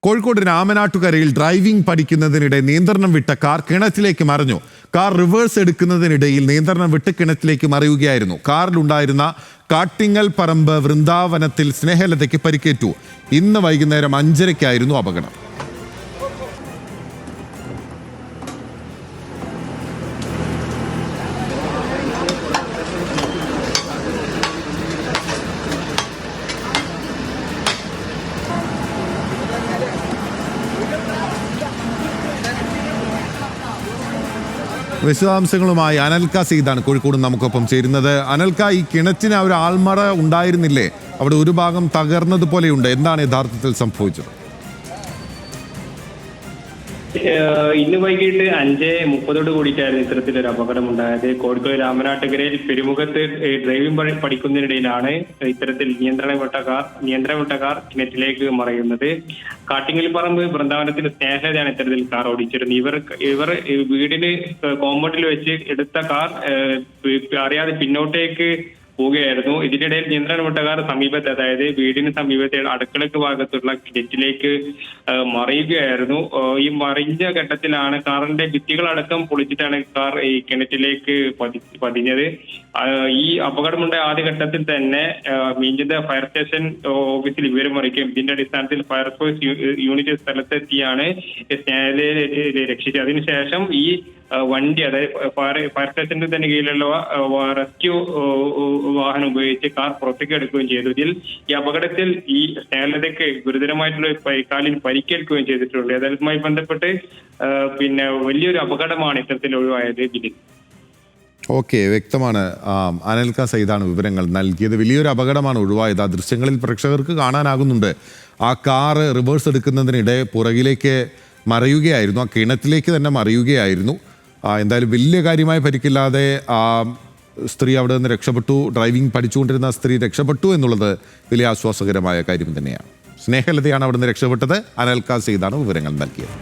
Kozhikode രാമനാട്ടുകരയിൽ driving പഠിക്കുന്നതിനിടെ നിയന്ത്രണം വിട്ട car കിണറ്റിലേക്ക് മറിഞ്ഞു. കാർ റിവേഴ്സ് എടുക്കുന്നതിനിടയിൽ നിയന്ത്രണം വിട്ട് കിണറ്റിലേക്ക് മറിയുകയായിരുന്നു. കാറിലുണ്ടായിരുന്ന കാട്ടിങ്ങൽ പറമ്പ് വൃന്ദാവനത്തിൽ സ്നേഹലതയ്ക്ക് പരിക്കേറ്റു. ഇന്ന് വൈകുന്നേരം 5:30-ക്കായിരുന്നു അപകടം. വിശദാംശങ്ങളുമായി അനൽക സീതാണ് കോഴിക്കോട് നമുക്കൊപ്പം ചേരുന്നത്. അനൽക, ഈ കിണറ്റിന് ഒരു ആൾമറ ഉണ്ടായിരുന്നില്ലേ? അവിടെ ഒരു ഭാഗം തകർന്നതുപോലെയുണ്ട്. എന്താണ് യഥാർത്ഥത്തിൽ സംഭവിച്ചത്? ഇന്ന് വൈകിട്ട് 5:30 കൂടിയിട്ടായിരുന്നു ഇത്തരത്തിലൊരു അപകടം ഉണ്ടായത്. കോഴിക്കോട് രാമനാട്ടുകരയിൽ പെരുമുഖത്ത് ഡ്രൈവിംഗ് പഠിക്കുന്നതിനിടയിലാണ് ഇത്തരത്തിൽ നിയന്ത്രണം വിട്ട കാർ കിണറ്റിലേക്ക് മറയുന്നത്. കാട്ടിങ്ങൽപ്പറമ്പ് വൃന്ദാവനത്തിൽ സ്നേഹതയാണ് ഇത്തരത്തിൽ കാർ ഓടിച്ചിരുന്നത്. ഇവർ വീടിന് കോമ്പൗണ്ടിൽ വെച്ച് എടുത്ത കാർ അറിയാതെ പിന്നോട്ടേക്ക് പോവുകയായിരുന്നു. ഇതിനിടയിൽ നിയന്ത്രണം വിട്ട കാർ സമീപത്ത്, അതായത് വീടിന് സമീപത്തെ അടുക്കളക്ക് ഭാഗത്തുള്ള കിണറ്റിലേക്ക് മറിയുകയായിരുന്നു. ഈ മറിഞ്ഞ ഘട്ടത്തിലാണ് കാറിന്റെ ഭിത്തികളടക്കം പൊളിച്ചിട്ടാണ് കാർ ഈ കിണറ്റിലേക്ക് പതിഞ്ഞത്. ഈ അപകടമുണ്ടായ ആദ്യഘട്ടത്തിൽ തന്നെ മീഞ്ചന്ത ഫയർ സ്റ്റേഷൻ ഓഫീസിൽ വിവരം അറിയിക്കുകയും ഇതിന്റെ അടിസ്ഥാനത്തിൽ ഫയർഫോഴ്സ് യൂണിറ്റ് സ്ഥലത്തെത്തിയാണ് സ്നേഹലയെ രക്ഷിച്ചത്. അതിനുശേഷം ഈ വണ്ടി, അതായത് ഫയർ സ്റ്റേഷന്റെ തന്നെ കീഴിലുള്ള റെസ്ക്യൂ വാഹനം ഉപയോഗിച്ച് കാർ പുറത്തേക്ക് എടുക്കുകയും ചെയ്തു. ഇതിൽ ഈ അപകടത്തിൽ ഈ സ്നേഹലതയ്ക്ക് ഗുരുതരമായിട്ടുള്ള കാലിൽ പരിക്കേൽക്കുകയും ചെയ്തിട്ടുണ്ട്. അതുമായി ബന്ധപ്പെട്ട് വലിയൊരു അപകടമാണ് ഇത്തരത്തിൽ ഒഴിവായത്. ഓക്കെ, വ്യക്തമാണ്. അനൽക സൈദാണ് വിവരങ്ങൾ നൽകിയത്. വലിയൊരു അപകടമാണ് ഒഴിവായത്. ആ ദൃശ്യങ്ങളിൽ പ്രേക്ഷകർക്ക് കാണാനാകുന്നുണ്ട്. ആ കാറ് റിവേഴ്സ് എടുക്കുന്നതിനിടെ പുറകിലേക്ക് മറിയുകയായിരുന്നു, ആ കിണറ്റിലേക്ക് തന്നെ മറിയുകയായിരുന്നു. എന്തായാലും വലിയ കാര്യമായ പരിക്കില്ലാതെ ആ സ്ത്രീ അവിടെ നിന്ന് രക്ഷപ്പെട്ടു. ഡ്രൈവിംഗ് പഠിച്ചുകൊണ്ടിരുന്ന സ്ത്രീ രക്ഷപ്പെട്ടു എന്നുള്ളത് വലിയ ആശ്വാസകരമായ കാര്യം തന്നെയാണ്. സ്നേഹലതയാണ് അവിടെ നിന്ന് രക്ഷപ്പെട്ടത്. അനൽക സൈദാണ് വിവരങ്ങൾ നൽകിയത്.